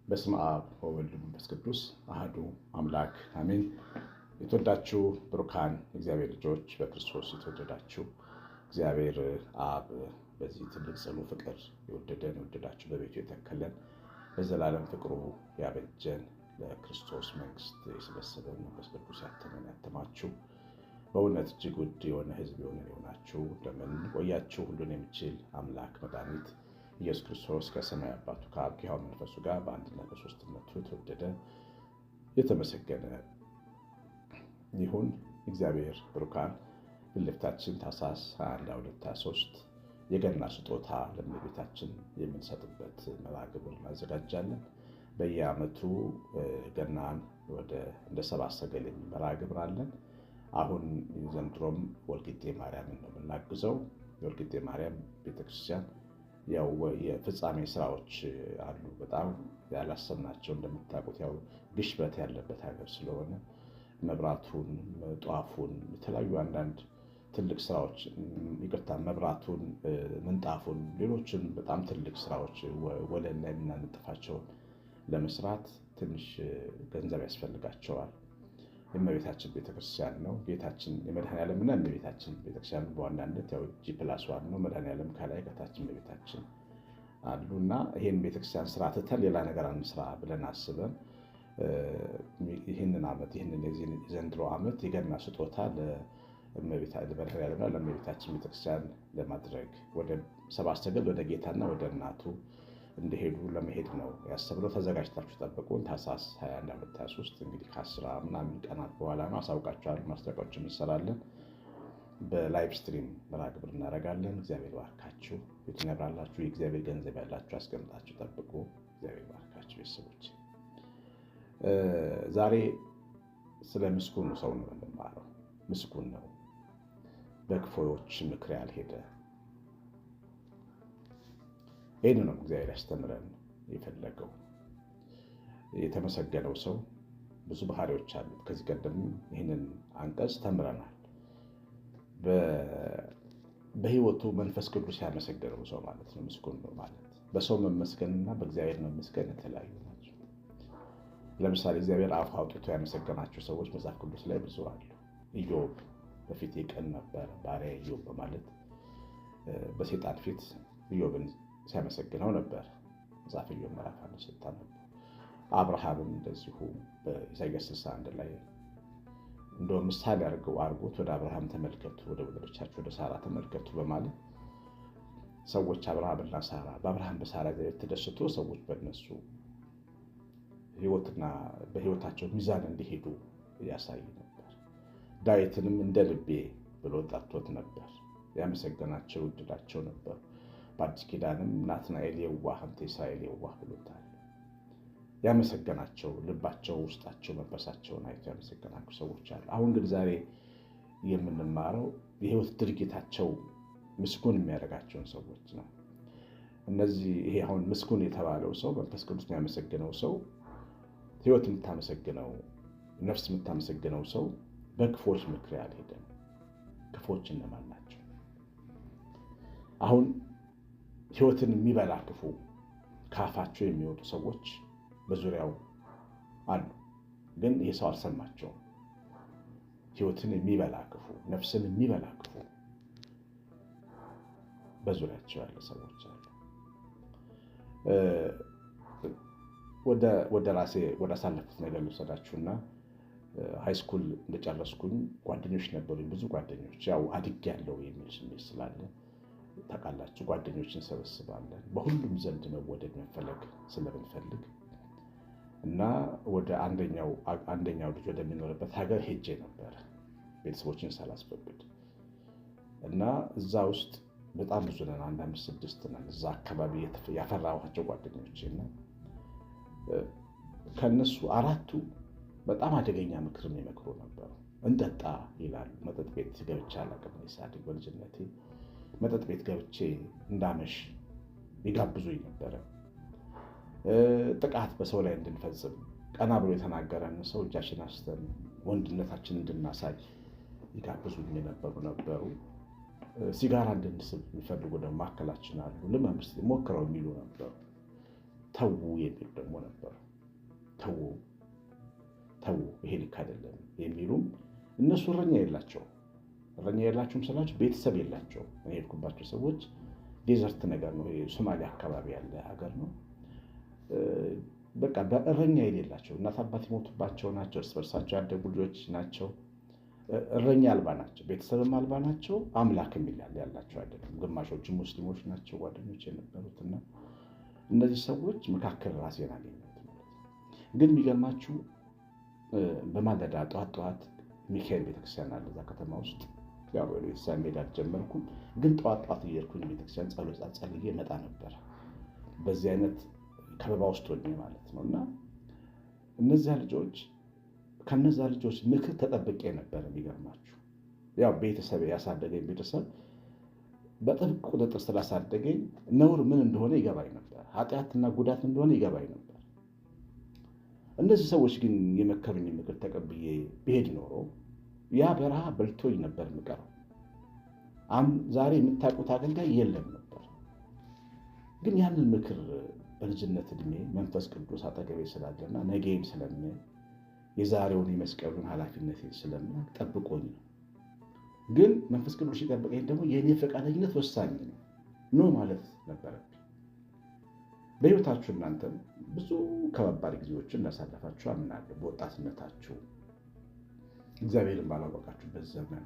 በስመ አብ ወወልድ ወመንፈስ ቅዱስ አሐዱ አምላክ አሜን። የተወዳችሁ ብሩካን እግዚአብሔር ልጆች በክርስቶስ የተወደዳችሁ እግዚአብሔር አብ በዚህ ትልቅ ጽኑ ፍቅር የወደዳችሁ በቤቱ የተከለን በዘላለም ፍቅሩ ያበጀን ለክርስቶስ መንግስት የሰበሰበን መንፈስ ቅዱስ ያተማችሁ በእውነት እጅግ ውድ የሆነ ሕዝብ የሆናችሁ እንደምን ቆያችሁ? ሁሉን የሚችል አምላክ መድኃኒት ኢየሱስ ክርስቶስ ከሰማይ አባቱ ከአብ ከሕያው መንፈሱ ጋር በአንድነት በሦስትነቱ የተወደደ የተመሰገነ ይሁን። እግዚአብሔር ብሩካን ልልፍታችን ታኅሳስ 21፣ 23 የገና ስጦታ ለእመቤታችን የምንሰጥበት መርሐ ግብር እናዘጋጃለን። በየዓመቱ ገናን እንደ ሰብአ ሰገል የሚል መርሐ ግብር አለን። አሁን ዘንድሮም ወልቂጤ ማርያምን ነው የምናግዘው። የወልቂጤ ማርያም ቤተክርስቲያን ያው የፍጻሜ ስራዎች አሉ። በጣም ያላሰብናቸው እንደምታውቁት ያው ግሽበት ያለበት ሀገር ስለሆነ መብራቱን፣ ጧፉን፣ የተለያዩ አንዳንድ ትልቅ ስራዎች መብራቱን፣ ምንጣፉን፣ ሌሎችን በጣም ትልቅ ስራዎች ወለል ላይ የምናነጥፋቸውን ለመስራት ትንሽ ገንዘብ ያስፈልጋቸዋል። የእመቤታችን ቤተክርስቲያን ነው። ጌታችን የመድኃኔዓለምና የእመቤታችን ቤተክርስቲያን በዋናነት ያው G+1 ነው። መድኃኔዓለም ከላይ ከታች እመቤታችን አሉና ይሄን ቤተክርስቲያን ስራ ትተን ሌላ ነገር አንስራ ብለን አስበን ይህንን የዘንድሮ ዓመት የገና ስጦታ ለመድኃኔዓለምና ለእመቤታችን ቤተክርስቲያን ለማድረግ ወደ ሰብአ ሰገል ወደ ጌታና ወደ እናቱ እንደሄዱ ለመሄድ ነው ያሰብነው። ተዘጋጅታችሁ ጠብቁን። ታኅሳስ 21፣ 23 እንግዲህ ከ10 ምናምን ቀናት በኋላ ነው። አሳውቃችኋል። ማስታወቂያዎችን እንሰራለን። በላይቭ ስትሪም መርሐ ግብር እናደርጋለን። እግዚአብሔር ባርካችሁ። ቤቱን ያብራላችሁ። የእግዚአብሔር ገንዘብ ያላችሁ አስቀምጣችሁ ጠብቁ። እግዚአብሔር ባርካችሁ። ቤተሰቦች ዛሬ ስለ ምስጉኑ ሰው ነው የምንማረው። ምስጉን ነው፣ በክፉዎች ምክር ያልሄደ። ይህን ነው እግዚአብሔር ያስተምረን የፈለገው። የተመሰገነው ሰው ብዙ ባህሪዎች አሉት። ከዚህ ቀደም ይህንን አንቀጽ ተምረናል። በሕይወቱ መንፈስ ቅዱስ ያመሰገነው ሰው ማለት ነው ምስጉን ነው ማለት። በሰው መመስገንና በእግዚአብሔር መመስገን የተለያዩ ናቸው። ለምሳሌ እግዚአብሔር አፍ አውጥቶ ያመሰገናቸው ሰዎች መጽሐፍ ቅዱስ ላይ ብዙ አሉ። ኢዮብ በፊቴ ቅን ነበር ባሪያ ኢዮብ በማለት በሰይጣን ፊት ኢዮብን ሲያመሰግነው ነበር። መጽሐፈ ኢዮብ ምዕራፍ 1 ስታነቡ። አብርሃምም እንደዚሁ በኢሳይያስ 61 ላይ እንደው ምሳሌ አድርጎት ወደ አብርሃም ተመልከቱ፣ ወደ ወገኖቻችሁ ወደ ሳራ ተመልከቱ በማለት ሰዎች አብርሃምና ሳራ በአብርሃም በሳራ ተደስቶ ሰዎች በእነሱ ሕይወትና በሕይወታቸው ሚዛን እንዲሄዱ ያሳይ ነበር። ዳዊትንም እንደ ልቤ ብሎ ጠርቶት ነበር። ያመሰገናቸው ውድዳቸው ነበር። በአዲስ ኪዳንም ናትናኤል የዋህ አንተ እስራኤል የዋህ ብሎታል። ያመሰገናቸው ልባቸው፣ ውስጣቸው፣ መንፈሳቸውን አይቶ ያመሰገናቸው ሰዎች አሉ። አሁን ግን ዛሬ የምንማረው የሕይወት ድርጊታቸው ምስጉን የሚያደርጋቸውን ሰዎች ነው። ይሄ አሁን ምስጉን የተባለው ሰው መንፈስ ቅዱስ የሚያመሰግነው ሰው ሕይወት የምታመሰግነው ነፍስ የምታመሰግነው ሰው በክፎች ምክር ያልሄደም። ክፎች እነማን ናቸው? አሁን ሕይወትን የሚበላ ክፉ ከአፋቸው የሚወጡ ሰዎች በዙሪያው አሉ። ግን ይህ ሰው አልሰማቸውም። ሕይወትን የሚበላ ክፉ፣ ነፍስን የሚበላ ክፉ በዙሪያቸው ያለ ሰዎች አሉ። ወደ ራሴ ወደ አሳለፉት ነገር ልውሰዳችሁና ሃይስኩል እንደጨረስኩኝ ጓደኞች ነበሩኝ፣ ብዙ ጓደኞች። ያው አድጌያለሁ የሚል ስሜት ስላለ ታውቃላችሁ፣ ጓደኞችን እንሰበስባለን። በሁሉም ዘንድ መወደድ መፈለግ ስለምንፈልግ እና ወደ አንደኛው ልጅ ወደሚኖርበት ሀገር ሄጄ ነበር ቤተሰቦችን ሳላስፈቅድ እና እዛ ውስጥ በጣም ብዙ ነን፣ 1፣ 5፣ 6 ነን። እዛ አካባቢ ያፈራኋቸው ጓደኞች እና ከነሱ 4ቱ በጣም አደገኛ ምክር የሚመክሩ ነበሩ። እንጠጣ ይላሉ። መጠጥ ቤት ገብቼ አላውቅም። ሳድግ በልጅነቴ መጠጥ ቤት ገብቼ እንዳመሽ ይጋብዙኝ ነበረ። ጥቃት በሰው ላይ እንድንፈጽም ቀና ብሎ የተናገረን ሰው እጃችን አንስተን ወንድነታችን እንድናሳይ ይጋብዙኝ ነበሩ። ሲጋራ እንድንስብ የሚፈልጉ ደግሞ ማዕከላችን አሉ። ልመምስ ሞክረው የሚሉ ነበሩ። ተዉ የሚሉ ደግሞ ነበሩ። ተዉ ይሄ ልክ አይደለም የሚሉም እነሱ እረኛ የላቸውም ስላቸው ቤተሰብ የላቸውም። እኔ የሄድኩባቸው ሰዎች ዴዘርት ነገር ነው፣ ሶማሊያ አካባቢ ያለ ሀገር ነው። በቃ በእረኛ የሌላቸው እናት አባት የሞቱባቸው ናቸው። እርስ በርሳቸው ያደጉ ልጆች ናቸው። እረኛ አልባ ናቸው፣ ቤተሰብም አልባ ናቸው። አምላክም ያላቸው አይደለም። ግማሾቹ ሙስሊሞች ናቸው ጓደኞች የነበሩትና እነዚህ ሰዎች መካከል ራሴን አገኘሁት ማለት ነው። ግን የሚገርማችሁ በማለዳ ጠዋት ሚካኤል ቤተክርስቲያን አለ እዛ ከተማ ውስጥ። ያው ቤተክርስቲያን መሄድ አልጀመርኩም፣ ግን ጠዋት እየሄድኩኝ ቤተክርስቲያን ጸሎት ጸልዬ እመጣ ነበር። በዚህ አይነት ከበባ ውስጥ ሆኜ ማለት ነው። እና ከነዛ ልጆች ምክር ተጠብቄ ነበር። የሚገርማችሁ ያው ቤተሰብ ያሳደገኝ ቤተሰብ በጥብቅ ቁጥጥር ስላሳደገኝ ነውር ምን እንደሆነ ይገባኝ ነበር፣ ኃጢአትና ጉዳት እንደሆነ ይገባኝ ነበር። እነዚህ ሰዎች ግን የመከሩኝ ምክር ተቀብዬ ብሄድ ኖሮ ያ በረሃ በልቶኝ ነበር የምቀረው። ዛሬ የምታውቁት አገልጋይ የለም ነበር። ግን ያንን ምክር በልጅነት ዕድሜ መንፈስ ቅዱስ አጠገቤ ስላለና ነገም ስለሚያይ የዛሬውን የመስቀሉን ኃላፊነት ስለሚያውቅ ጠብቆኝ ነው። ግን መንፈስ ቅዱስ ሲጠብቀኝ ደግሞ የእኔ ፈቃደኝነት ወሳኝ ነው ማለት ነበረብኝ። በሕይወታችሁ እናንተም ብዙ ከባባድ ጊዜዎችን እንዳሳለፋችሁ አምናለሁ። በወጣትነታችሁ እግዚአብሔርን ባላወቃችሁበት ዘመን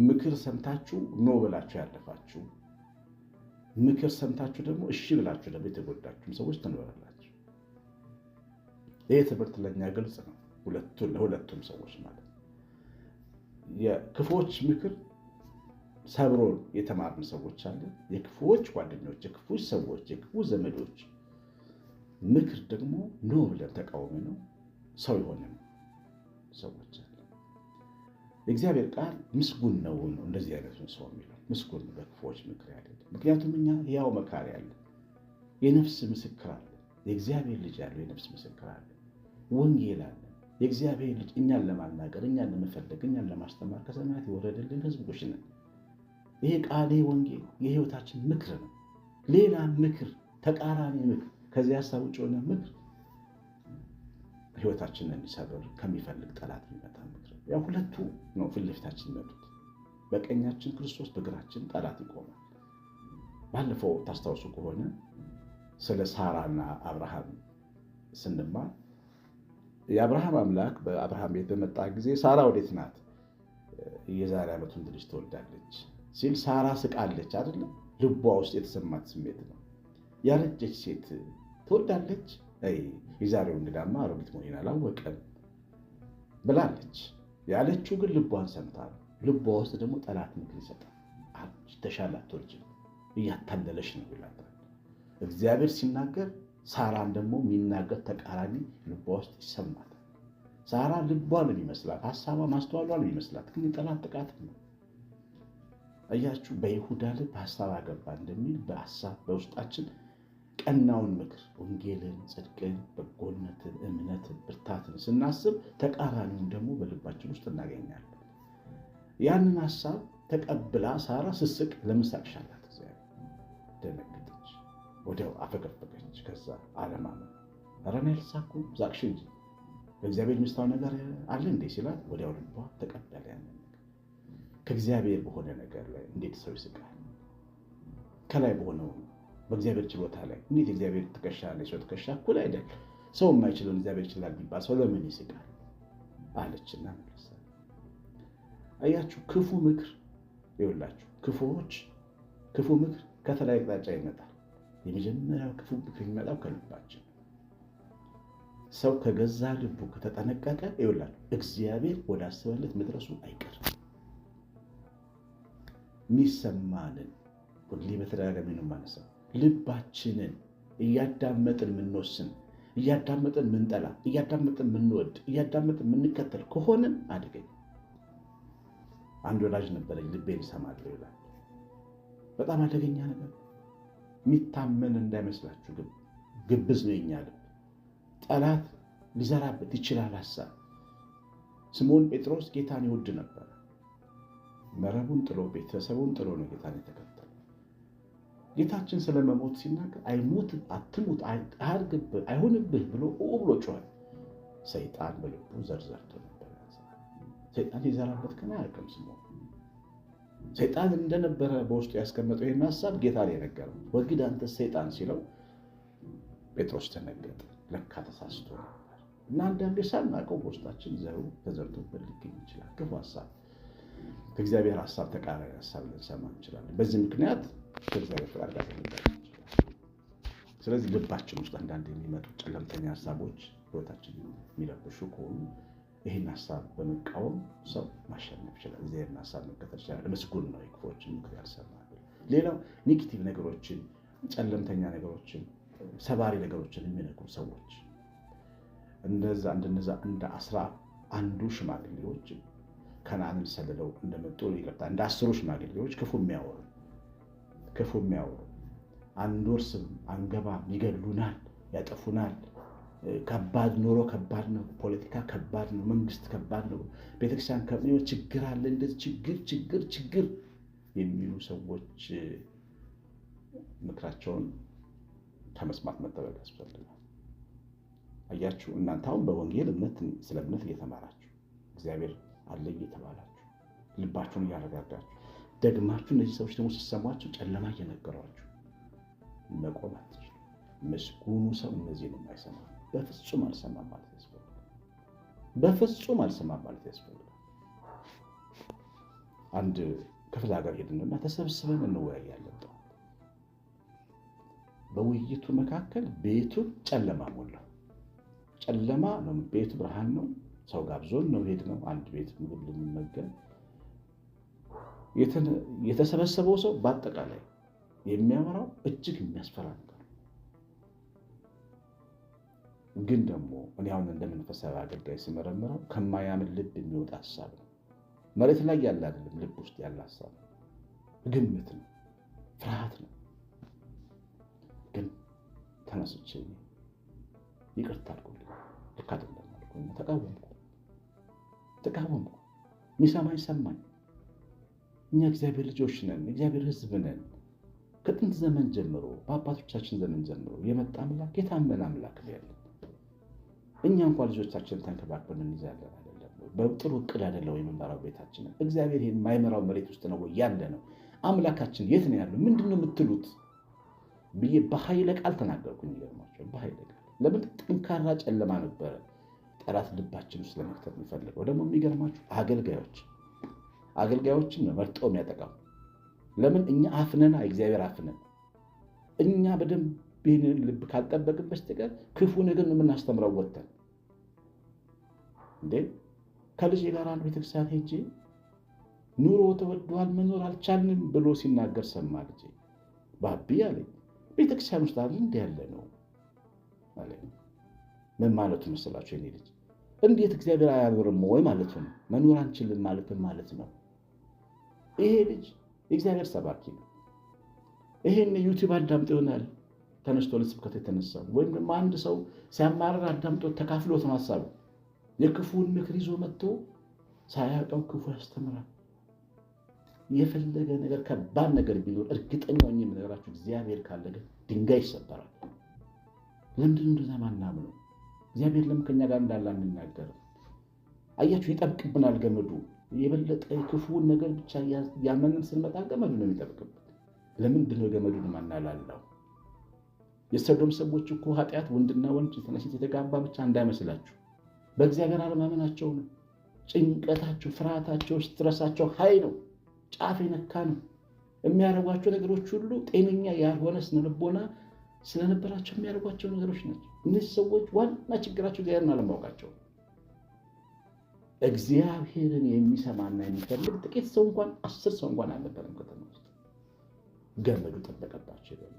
ምክር ሰምታችሁ ኖ ብላችሁ ያለፋችሁ፣ ምክር ሰምታችሁ ደግሞ እሺ ብላችሁ ደግሞ የተጎዳችሁም ሰዎች ትኖራላችሁ። ይህ ትምህርት ለእኛ ግልጽ ነው፣ ለሁለቱም ሰዎች ማለት ነው። የክፉዎች ምክር ሰብሮን የተማርን ሰዎች አለ። የክፉዎች ጓደኞች፣ የክፉዎች ሰዎች፣ የክፉ ዘመዶች ምክር ደግሞ ኖ ብለን ተቃውሞ ነው ሰው የሆነ ሰዎች አለ። የእግዚአብሔር ቃል ምስጉን ነው እንደዚህ አይነቱን ሰው የሚለው ምስጉን በክፉዎች ምክር ያለ። ምክንያቱም እኛ ያው መካሪ አለ፣ የነፍስ ምስክር አለ፣ የእግዚአብሔር ልጅ ያለው የነፍስ ምስክር አለ፣ ወንጌል አለ። የእግዚአብሔር ልጅ እኛን ለማናገር፣ እኛን ለመፈለግ፣ እኛን ለማስተማር ከሰማያት የወረደልን ሕዝቦች ነን። ይሄ ቃሌ ወንጌል የሕይወታችን ምክር ነው። ሌላ ምክር፣ ተቃራኒ ምክር፣ ከዚህ ሀሳብ ውጭ የሆነ ምክር ሕይወታችንን እንዲሰብር ከሚፈልግ ጠላት የሚመጣ ምክር። ያው ሁለቱ ነው ፊት ለፊታችን ይመጡት። በቀኛችን ክርስቶስ፣ በግራችን ጠላት ይቆማል። ባለፈው ታስታውሱ ከሆነ ስለ ሳራና አብርሃም ስንማር የአብርሃም አምላክ በአብርሃም ቤት በመጣ ጊዜ ሳራ ወዴት ናት? የዛሬ ዓመቱን ልጅ ትወልዳለች ሲል ሳራ ስቃለች አይደለም? ልቧ ውስጥ የተሰማት ስሜት ነው። ያረጀች ሴት ትወልዳለች? የዛሬው እንግዳማ አሮጊት መሆኔን አላወቀም ብላለች። ያለችው ግን ልቧን ሰምታ ነው። ልቧ ውስጥ ደግሞ ጠላት ምክር ይሰጣል። ተሻለ አትወልጂም፣ እያታለለሽ ነው ይላታል። እግዚአብሔር ሲናገር ሳራን ደግሞ የሚናገር ተቃራኒ ልቧ ውስጥ ይሰማታል። ሳራ ልቧን የሚመስላት፣ ሀሳቧ ማስተዋሏን የሚመስላት፣ ግን የጠላት ጥቃት ነው። እያችሁ በይሁዳ ልብ ሀሳብ አገባ እንደሚል በሀሳብ በውስጣችን ቀናውን ምክር፣ ወንጌልን፣ ጽድቅን፣ በጎነትን፣ እምነትን፣ ብርታትን ስናስብ ተቃራኒውን ደግሞ በልባችን ውስጥ እናገኛለን። ያንን ሀሳብ ተቀብላ ሳራ ስስቅ ለምን ሳቅሻላት? እግዚአብሔር ደነገጠች፣ ወዲያው አፈገፈገች። ከዛ አለማመን ረና ያልሳኩ ዛቅሽ እንጂ በእግዚአብሔር የሚስታው ነገር አለ እንዴ ሲላት ወዲያው ልቧ ተቀበለ። ያንን ከእግዚአብሔር በሆነ ነገር ላይ እንዴት ሰው ይስቃል? ከላይ በሆነው በእግዚአብሔር ችሎታ ላይ እንዴት እግዚአብሔር ትከሻ ላይ ሰው ትከሻ እኩል አይደል? ሰው የማይችለውን እግዚአብሔር ይችላል ቢባል ሰው ለምን ይስቃል? አለችና መለሰ። አያችሁ፣ ክፉ ምክር ይውላችሁ፣ ክፉ ምክር ከተለያየ አቅጣጫ ይመጣል። የመጀመሪያው ክፉ ምክር የሚመጣው ከልባችን። ሰው ከገዛ ልቡ ከተጠነቀቀ ይውላችሁ እግዚአብሔር ወዳሰበለት መድረሱ አይቀርም። የሚሰማንን ሁሌ በተደጋጋሚ ነው የማነሳው። ልባችንን እያዳመጥን የምንወስን፣ እያዳመጥን የምንጠላ፣ እያዳመጥን የምንወድ፣ እያዳመጥን የምንከተል ከሆንን አደገኝ። አንድ ወዳጅ ነበረኝ፣ ልቤን እሰማለሁ ይላል። በጣም አደገኛ ነገር፣ የሚታመን እንዳይመስላችሁ። ግብዝ ነው የኛ ልብ። ጠላት ሊዘራበት ይችላል ሀሳብ። ስምዖን ጴጥሮስ ጌታን ይወድ ነበር። መረቡን ጥሎ ቤተሰቡን ጥሎ ነው ጌታን የተከተለው። ጌታችን ስለመሞት ሲናገር አይሞት፣ አትሙት፣ አያርግብህ፣ አይሆንብህ ብሎ ጮኸ። ሰይጣን በልቡ ዘርዘርቶ ነበር። ሰይጣን የዘራበት ቀን አያውቅም ስሙ። ሰይጣን እንደነበረ በውስጡ ያስቀመጠው ይህን ሀሳብ ጌታ ላይ ነገረው። ወግድ አንተ ሰይጣን ሲለው ጴጥሮስ ተነገጠ። ለካ ተሳስቶ ነበር። እና አንዳንዴ ሳናውቀው በውስጣችን ዘሩ ተዘርቶበት ሊገኝ ይችላል። ክፉ ሀሳብ፣ ከእግዚአብሔር ሀሳብ ተቃራኒ ሀሳብ ልንሰማ እንችላለን። በዚህ ምክንያት ከእግዚአብሔር ፍቃድ ጋር ልንጋጭ እንችላለን። ስለዚህ ልባችን ውስጥ አንዳንድ የሚመጡ ጨለምተኛ ሀሳቦች ሕይወታችን የሚረብሹ ከሆኑ ይህን ሀሳብ በመቃወም ሰው ማሸነፍ ይችላል። እግዚአብሔርን ሀሳብ መከተል ይችላል። ምስጉን ነው የክፉዎችን ምክር ያልሰማ። ሌላው ኔጌቲቭ ነገሮችን፣ ጨለምተኛ ነገሮችን፣ ሰባሪ ነገሮችን የሚነግሩ ሰዎች እንደነዛ እንደ 11 ሽማግሌዎች ከነዓንን ሰልለው እንደመጡ እንደ 10 ሽማግሌዎች ክፉ የሚያወሩ አንወርስም፣ አንገባም፣ ይገሉናል፣ ያጠፉናል፣ ከባድ ኑሮ ከባድ ነው፣ ፖለቲካ ከባድ ነው፣ መንግስት ከባድ ነው፣ ቤተክርስቲያን ችግር አለ፣ እንደዚህ ችግር የሚሉ ሰዎች ምክራቸውን ከመስማት መጠበቅ ያስፈልጋል። አያችሁ፣ እናንተ አሁን በወንጌል ስለ እምነት እየተማራችሁ እግዚአብሔር አለ እየተባላችሁ ልባችሁን እያረጋጋችሁ ደግማችሁ እነዚህ ሰዎች ደግሞ ሲሰሟችሁ ጨለማ እየነገሯችሁ መቆም አትችሉ። ምስጉኑ ሰው እነዚህ ነው የማይሰማ። በፍጹም አልሰማም ማለት ያስፈልጋል። በፍጹም አልሰማም ማለት ያስፈልጋል። አንድ ክፍለ ሀገር ሄድንና ተሰብስበን እንወያያለን። በውይይቱ መካከል ቤቱን ጨለማ ሞላው። ጨለማ ነው ቤቱ፣ ብርሃን ነው። ሰው ጋብዞን ነው ሄድነው አንድ ቤት ምግብ ልንመገብ። የተሰበሰበው ሰው በአጠቃላይ የሚያወራው እጅግ የሚያስፈራ ነገር ግን ደግሞ እኔ አሁን እንደ መንፈሳዊ አገልጋይ ስመረምረው ከማያምን ልብ የሚወጣ ሀሳብ ነው። መሬት ላይ ያለ አይደለም፣ ልብ ውስጥ ያለ ሀሳብ ነው። ግምት ነው፣ ፍርሃት ነው። ግን ተነስቼ ይቅርታ አድርጎልኝ ልክ አይደለም አልኩኝ። ተቃወምኩ። የሚሰማኝ ሰማኝ። እኛ እግዚአብሔር ልጆች ነን፣ እግዚአብሔር ሕዝብ ነን። ከጥንት ዘመን ጀምሮ በአባቶቻችን ዘመን ጀምሮ የመጣ አምላክ፣ የታመነ አምላክ ነው ያለን። እኛ እንኳን ልጆቻችን ተንከባክበን እንይዛለን አይደለም? በጥሩ እቅድ አይደለም የምንመራው ቤታችንን። እግዚአብሔር ይሄን የማይመራው መሬት ውስጥ ነው ያለ ነው። አምላካችን የት ነው ያለው? ምንድን ነው የምትሉት ብዬ በኃይለ ቃል ተናገርኩኝ። ይገርማቸው፣ በኃይለ ቃል። ለምን? ጠንካራ ጨለማ ነበረ ጠላት ልባችን ውስጥ ለመክተት የሚፈልገው። ደግሞ የሚገርማችሁ አገልጋዮችን ነው መርጦ የሚያጠቃው። ለምን? እኛ አፍነና እግዚአብሔር አፍነን። እኛ በደንብ ይህንን ልብ ካልጠበቅን በስተቀር ክፉ ነገር ነው የምናስተምረው። ወተን እንዴ ከልጄ ጋር አንድ ቤተክርስቲያን ሄጄ ኑሮ ተወዷል፣ መኖር አልቻልንም ብሎ ሲናገር ሰማ ልጄ። ባቢ አለኝ፣ ቤተክርስቲያን ውስጥ አለ እንዲህ ያለ ነው አለኝ። ምን ማለቱ መስላችሁ? የኔ ልጅ እንዴት እግዚአብሔር አያኖርም ወይ ማለቱ ነው። መኖር አንችልም ማለት ነው። ይሄ ልጅ የእግዚአብሔር ሰባኪ ነው። ይሄን ዩቲዩብ አዳምጦ ይሆናል ተነስቶ ለስብከት የተነሳው፣ ወይም ደግሞ አንድ ሰው ሲያማርር አዳምጦ ተካፍሎት ነው ሀሳቡ። የክፉን ምክር ይዞ መጥቶ ሳያውቀው ክፉ ያስተምራል። የፈለገ ነገር ከባድ ነገር ቢኖር እርግጠኛ ሆኜ የምነግራችሁ እግዚአብሔር ካለ ግን ድንጋይ ይሰበራል። ለምንድን እንደዛ ማናምነው? እግዚአብሔር ለምን ከኛ ጋር እንዳለ አንናገርም? አያችሁ፣ ይጠብቅብናል ገመዱ። የበለጠ ክፉውን ነገር ብቻ ያመንን ስንመጣ ገመዱ ነው የሚጠብቅብን። ለምንድን ነው ገመዱን ማናላለው? የሰዶም ሰዎች እኮ ኃጢአት ወንድና ወንድ ሴት የተጋባ ብቻ እንዳይመስላችሁ፣ በእግዚአብሔር አለማመናቸው ነው። ጭንቀታቸው፣ ፍርሃታቸው፣ ስትረሳቸው ሀይ ነው፣ ጫፍ የነካ ነው። የሚያደርጓቸው ነገሮች ሁሉ ጤነኛ ያልሆነ ስነልቦና ስለነበራቸው የሚያደርጓቸው ነገሮች ናቸው። እነዚህ ሰዎች ዋና ችግራቸው እግዚአብሔርን አለማወቃቸው። እግዚአብሔርን የሚሰማና የሚፈልግ ጥቂት ሰው እንኳን 10 ሰው እንኳን አልነበረም ከተማ ውስጥ። ገመዱ ጠበቀባቸው። ይበሉ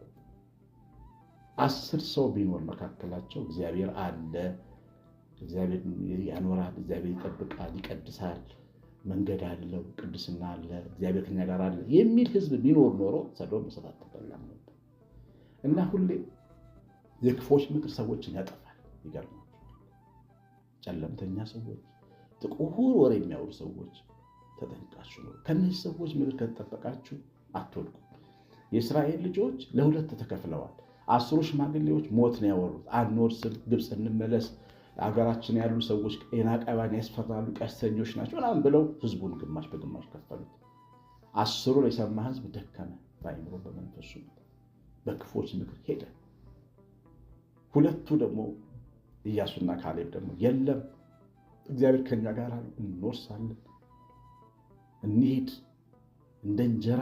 10 ሰው ቢኖር መካከላቸው እግዚአብሔር አለ፣ እግዚአብሔር ያኖራል፣ እግዚአብሔር ይጠብቃል፣ ይቀድሳል፣ መንገድ አለው፣ ቅድስና አለ፣ እግዚአብሔር ከኛ ጋር አለ የሚል ህዝብ ቢኖር ኖሮ ሰዶም እሳት አትበላም ነበር። እና ሁሌ የክፎች ምክር ሰዎችን ያጠፋል። ይገርማል። ጨለምተኛ ሰዎች፣ ጥቁር ወሬ የሚያወሩ ሰዎች ተጠንቃችሁ ነው። ከነዚህ ሰዎች ምክር ከተጠበቃችሁ አትወድቁ። የእስራኤል ልጆች ለሁለት ተከፍለዋል። 10 ሽማግሌዎች ሞት ነው ያወሩት። አንወርስም፣ ግብፅ እንመለስ፣ አገራችን ያሉ ሰዎች የናቃባን ያስፈራሉ፣ ቀስተኞች ናቸው ምናምን ብለው ህዝቡን ግማሽ በግማሽ ከፈሉት። 10ሩን የሰማ ህዝብ ደከመ፣ በአይምሮ በመንፈሱ በክፎች ምክር ሄደ። ሁለቱ ደግሞ ኢያሱና ካሌብ ደግሞ የለም እግዚአብሔር ከኛ ጋር እንወርሳለን፣ እንሂድ፣ እንደ እንጀራ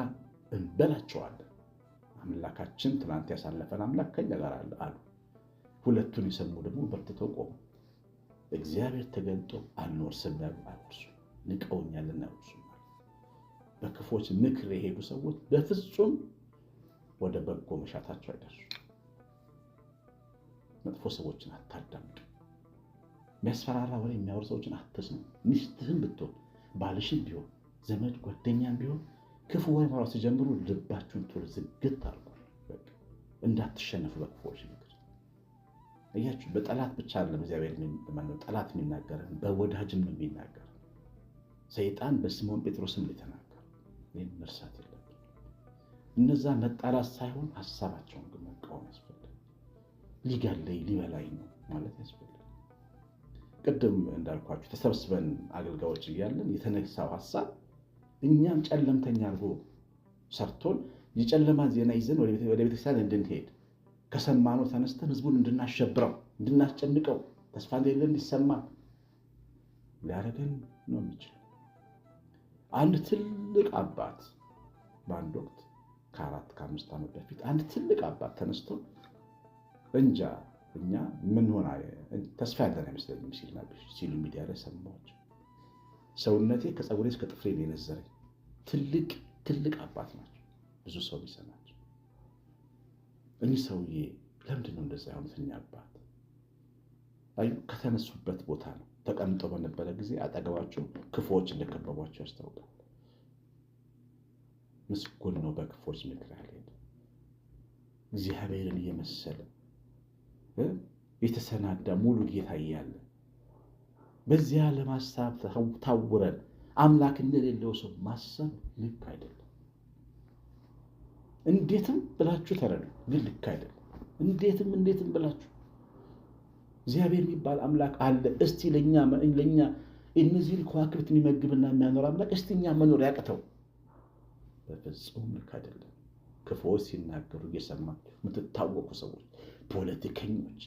እንበላቸዋለን፣ አምላካችን ትናንት ያሳለፈን አምላክ ከኛ ጋር አለ አሉ። ሁለቱን የሰሙ ደግሞ በርትተው ቆሙ። እግዚአብሔር ተገልጦ አንወርስም ያሉ አይወርሱም፣ ንቀውኛልና አይወርሱም። በክፎች ምክር የሄዱ ሰዎች በፍጹም ወደ በጎ መሻታቸው አይደርሱ። መጥፎ ሰዎችን አታዳምጡ። የሚያስፈራራ ወሬ የሚያወሩ ሰዎችን አትስሙ። ሚስትህም ብትሆን ባልሽም ቢሆን ዘመድ ጓደኛም ቢሆን ክፉ ወሬ ማውራት ሲጀምሩ ልባችሁን ቶሎ ዝግት አድርጉ። እንዳትሸነፉ በክፉዎች ምክር። እያችሁ በጠላት ብቻ አይደለም እግዚአብሔር ጠላት የሚናገረን በወዳጅም ነው የሚናገረን። ሰይጣን በስምዖን ጴጥሮስም የተናገረው ይህን መርሳት የለብንም። እነዛ መጣላት ሳይሆን ሀሳባቸውን ግን መቃወም ያስፈልጋል። ሊገለኝ ሊበላኝ ነው ማለት ያስፈልጋል። ቅድም እንዳልኳችሁ ተሰብስበን አገልጋዮች እያለን የተነሳው ሀሳብ እኛም ጨለምተኛ አድርጎ ሰርቶን የጨለማ ዜና ይዘን ወደ ቤተክርስቲያን እንድንሄድ ከሰማነው ተነስተን ህዝቡን እንድናሸብረው፣ እንድናስጨንቀው፣ ተስፋ እንደሌለን እንዲሰማን ሊያደርገን ነው የሚችለው። አንድ ትልቅ አባት በአንድ ወቅት ከ4-5 ዓመት በፊት አንድ ትልቅ አባት ተነስቶ እንጃ እኛ ምን ሆና ተስፋ ያለን አይመስለኝም ሲሉ ሚዲያ ላይ ሰማኋቸው። ሰውነቴ ከፀጉሬ እስከ ጥፍሬ የነዘረኝ ትልቅ አባት ናቸው። ብዙ ሰው ቢሰማቸው እኚህ ሰውዬ ለምንድን ነው እንደዛ የሆኑት? እኛ አባት አዩ ከተነሱበት ቦታ ነው ተቀምጠው በነበረ ጊዜ አጠገባቸው ክፉዎች እንደከበቧቸው ያስታውቃል። ምስጉን ነው በክፉዎች ምክር ያልሄደ፣ እግዚአብሔርን እየመሰለ የተሰናዳ ሙሉ ጌታ እያለ በዚያ ለማሳብ ታውረን አምላክ እንደሌለው ሰው ማሰብ ልክ አይደለም። እንዴትም ብላችሁ ተረዱ፣ ግን ልክ አይደለም። እንዴትም ብላችሁ እግዚአብሔር የሚባል አምላክ አለ። እስቲ ለኛ እነዚህን ከዋክብት የሚመግብና የሚያኖር አምላክ እስቲ እኛ መኖር ያቅተው? በፍጹም ልክ አይደለም። ክፉዎች ሲናገሩ እየሰማችሁ የምትታወቁ ሰዎች፣ ፖለቲከኞች፣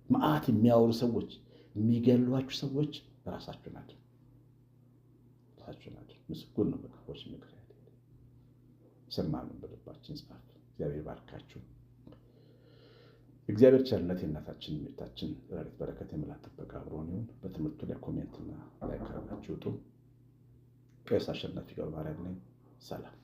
መዓት የሚያወሩ ሰዎች፣ የሚገሏችሁ ሰዎች ራሳችሁ ናቸው። ምስጉን ነው በክፉዎች ምክር ያልሄደ። ሰማነው በልባችን ጻፍ። እግዚአብሔር ባርካችሁ። እግዚአብሔር ቸርነት የእናታችን ቤታችን ረድኤት በረከት የመላእክት ጥበቃ አብሮን ይሁን። በትምህርቱ ላይ ኮሜንትና ላይክ አድርጋችሁ ውጡ። ቄስ አሸናፊ ገብረማርያም ነኝ። ሰላም